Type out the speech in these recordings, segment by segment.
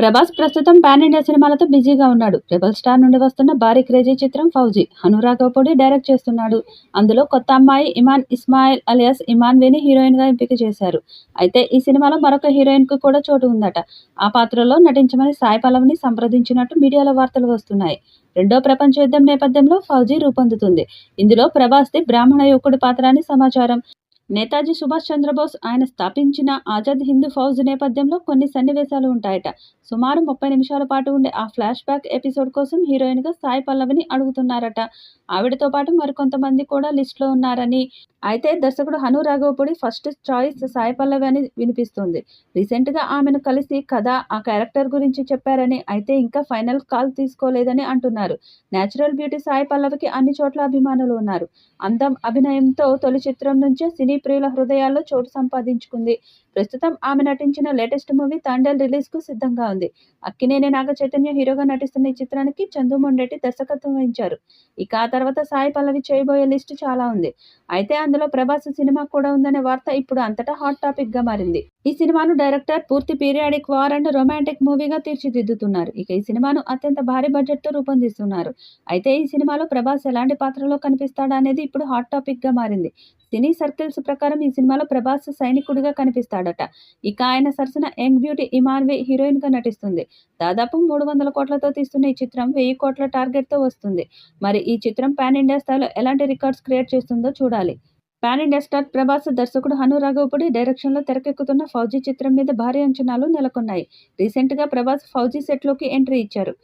ప్రభాస్ ప్రస్తుతం pan India సినిమాలతో బిజీగా ఉన్నాడు. రెబల్ స్టార్ నుండి వస్తున్న భారీ క్రేజీ చిత్రం 'ఫౌజీ'. అనురాఘవపూడి డైరెక్ట్ చేస్తున్నాడు. అందులో కొత్త అమ్మాయి ఇమాన్ ఇస్మాయిల్ అలియాస్ ఇమాన్వేని హీరోయిన్ గా ఎంపిక చేశారు. అయితే ఈ సినిమాలో మరొక హీరోయిన్ కు కూడా చోటు ఉందట. ఆ పాత్రలో నటించమని సాయి పల్లవిని సంప్రదించినట్టు మీడియాలో వార్తలు వస్తున్నాయి. రెండో ప్రపంచ యుద్ధం నేపథ్యంలో 'ఫౌజీ' రూపొందుతుంది. ఇందులో ప్రభాస్ది బ్రాహ్మణ యువకుడి పాత్ర అని సమాచారం. నేతాజీ సుభాష్ చంద్రబోస్ ఆయన స్థాపించిన ఆజాద్ హింద్ ఫౌజ్ నేపథ్యంలో కొన్ని సన్నివేశాలు ఉంటాయట. సుమారు 30 నిమిషాల పాటు ఉండే ఆ ఫ్లాష్ బ్యాక్ ఎపిసోడ్ కోసం హీరోయిన్ గా సాయి పల్లవిని అడుగుతున్నారట. ఆవిడతో పాటు మరికొంతమంది కూడా లిస్ట్లో ఉన్నారని. అయితే దర్శకుడు హను రాఘవపూడి ఫస్ట్ చాయిస్ సాయి పల్లవి అని వినిపిస్తుంది. రీసెంట్ గా ఆమెను కలిసి కథ, ఆ క్యారెక్టర్ గురించి చెప్పారని, అయితే ఇంకా ఫైనల్ కాల్ తీసుకోలేదని అంటున్నారు. నేచురల్ బ్యూటీ సాయి పల్లవికి అన్ని చోట్ల అభిమానులు ఉన్నారు. అందం, అభినయంతో తొలి చిత్రం నుంచే సినీ ప్రియుల హృదయాల్లో చోటు సంపాదించుకుంది. ప్రస్తుతం ఆమె నటించిన లేటెస్ట్ మూవీ 'తాండేల్' రిలీజ్ కు సిద్ధంగా ఉంది. అక్కినేని నాగ చైతన్య హీరోగా నటిస్తున్న ఈ చిత్రానికి చందు మొండేటి దర్శకత్వం వహించారు. ఇక ఆ తర్వాత సాయి పల్లవి చేయబోయే లిస్టు చాలా ఉంది. అయితే అందులో ప్రభాస్ సినిమా కూడా ఉందనే వార్త ఇప్పుడు అంతటా హాట్ టాపిక్ గా మారింది. ఈ సినిమాను డైరెక్టర్ పూర్తి పీరియాడిక్ వార్ అండ్ రొమాంటిక్ మూవీగా తీర్చిదిద్దుతున్నారు. ఇక ఈ సినిమాను అత్యంత భారీ బడ్జెట్ తో రూపొందిస్తున్నారు. అయితే ఈ సినిమాలో ప్రభాస్ ఎలాంటి పాత్రలో కనిపిస్తాడా అనేది ఇప్పుడు హాట్ టాపిక్ గా మారింది. సినీ సర్కిల్స్ ప్రకారం ఈ సినిమాలో ప్రభాస్ సైనికుడిగా కనిపిస్తాడట. ఇక ఆయన సరసన యంగ్ బ్యూటీ ఇమాన్వే హీరోయిన్ గా నటిస్తుంది. దాదాపు 300 కోట్లతో తీస్తున్న ఈ చిత్రం 1000 కోట్ల టార్గెట్ తో వస్తుంది. మరి ఈ చిత్రం పాన్ ఇండియా స్థాయిలో ఎలాంటి రికార్డ్స్ క్రియేట్ చేస్తుందో చూడాలి. పాన్ ఇండియా స్టార్ ప్రభాస్ దర్శకుడు హను రాఘవపూడి డైరెక్షన్ లో తెరకెక్కుతున్న 'ఫౌజీ' చిత్రం మీద భారీ అంచనాలు నెలకొన్నాయి. రీసెంట్ గా ప్రభాస్ 'ఫౌజీ' సెట్ లోకి ఎంట్రీ ఇచ్చారు.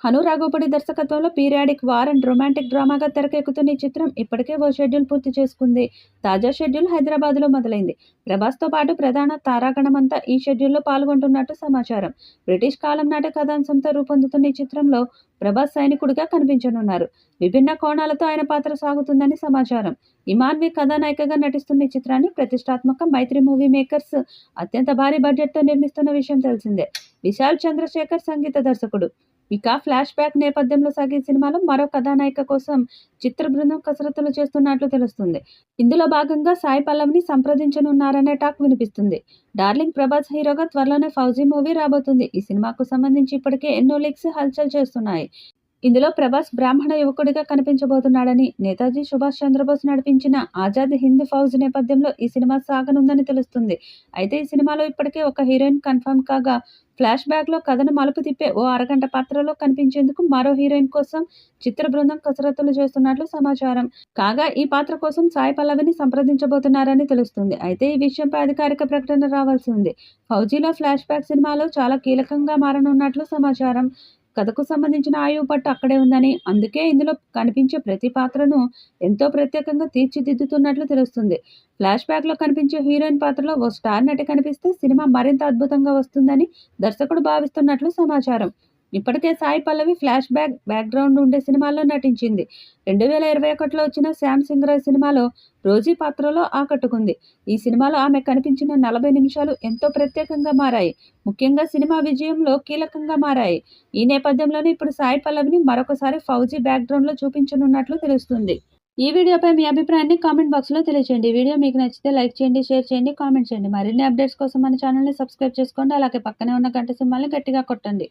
హను రాఘవపూడి దర్శకత్వంలో పీరియాడిక్ వార్ అండ్ రొమాంటిక్ డ్రామాగా తెరకెక్కుతున్న ఈ చిత్రం ఇప్పటికే ఓ షెడ్యూల్ పూర్తి చేసుకుంది. తాజా షెడ్యూల్ హైదరాబాద్లో మొదలైంది. ప్రభాస్తో పాటు ప్రధాన తారాగణమంతా ఈ షెడ్యూల్లో పాల్గొంటున్నట్టు సమాచారం. బ్రిటిష్ కాలం నాటి కథాంశంతో రూపొందుతున్న ఈ చిత్రంలో ప్రభాస్ సైనికుడిగా కనిపించనున్నారు. విభిన్న కోణాలతో ఆయన పాత్ర సాగుతుందని సమాచారం. ఇమాన్వి కథానాయికగా నటిస్తున్న ఈ చిత్రాన్ని ప్రతిష్టాత్మక మైత్రి మూవీ మేకర్స్ అత్యంత భారీ బడ్జెట్తో నిర్మిస్తున్న విషయం తెలిసిందే. విశాల్ చంద్రశేఖర్ సంగీత దర్శకుడు. ఇక ఫ్లాష్ బ్యాక్ నేపథ్యంలో సాగే సినిమాలో మరో కథానాయిక కోసం చిత్ర బృందం కసరత్తులు చేస్తున్నట్లు తెలుస్తుంది. ఇందులో భాగంగా సాయి పల్లవిని సంప్రదించనున్నారనే టాక్ వినిపిస్తుంది. డార్లింగ్ ప్రభాస్ హీరోగా త్వరలోనే 'ఫౌజీ' మూవీ రాబోతుంది. ఈ సినిమాకు సంబంధించి ఇప్పటికే ఎన్నో లీక్స్ హల్చల్ చేస్తున్నాయి. ఇందులో ప్రభాస్ బ్రాహ్మణ యువకుడిగా కనిపించబోతున్నాడని, నేతాజీ సుభాష్ చంద్రబోస్ నడిపించిన ఆజాద్ హింద్ ఫౌజ్ నేపథ్యంలో ఈ సినిమా సాగనుందని తెలుస్తుంది. అయితే ఈ సినిమాలో ఇప్పటికే ఒక హీరోయిన్ కన్ఫర్మ్ కాగా, ఫ్లాష్ బ్యాక్ లో కథను మలుపు తిప్పే ఓ అరగంట పాత్రలో కనిపించేందుకు మరో హీరోయిన్ కోసం చిత్ర బృందం కసరత్తులు చేస్తున్నట్లు సమాచారం. కాగా ఈ పాత్ర కోసం సాయి పల్లవిని సంప్రదించబోతున్నారని తెలుస్తుంది. అయితే ఈ విషయంపై అధికారిక ప్రకటన రావాల్సి ఉంది. 'ఫౌజీ'లో ఫ్లాష్ బ్యాక్ సినిమాలో చాలా కీలకంగా మారనున్నట్లు సమాచారం. కథకు సంబంధించిన ఆయువు పట్టు అక్కడే ఉందని, అందుకే ఇందులో కనిపించే ప్రతి పాత్రను ఎంతో ప్రత్యేకంగా తీర్చిదిద్దుతున్నట్లు తెలుస్తుంది. ఫ్లాష్ బ్యాక్లో కనిపించే హీరోయిన్ పాత్రలో ఓ స్టార్ నటి కనిపిస్తే సినిమా మరింత అద్భుతంగా వస్తుందని దర్శకుడు భావిస్తున్నట్లు సమాచారం. ఇప్పటికే సాయి పల్లవి ఫ్లాష్ బ్యాక్గ్రౌండ్ ఉండే సినిమాల్లో నటించింది. 2021లో వచ్చిన శ్యామ్ సింగ్ రాయ్ సినిమాలో రోజీ పాత్రలో ఆకట్టుకుంది. ఈ సినిమాలో ఆమె కనిపించిన 40 నిమిషాలు ఎంతో ప్రత్యేకంగా మారాయి. ముఖ్యంగా సినిమా విజయంలో కీలకంగా మారాయి. ఈ నేపథ్యంలోనే ఇప్పుడు సాయి పల్లవిని మరొకసారి 'ఫౌజీ' బ్యాక్గ్రౌండ్లో చూపించనున్నట్లు తెలుస్తుంది. ఈ వీడియోపై మీ అభిప్రాయాన్ని కామెంట్ బాక్స్లో తెలియజేయండి. ఈ వీడియో మీకు నచ్చితే లైక్ చేయండి, షేర్ చేయండి, కామెంట్ చేయండి. మరిన్ని అప్డేట్స్ కోసం మన ఛానల్ని సబ్స్క్రైబ్ చేసుకోండి. అలాగే పక్కనే ఉన్న గంట సింబల్ని గట్టిగా కొట్టండి.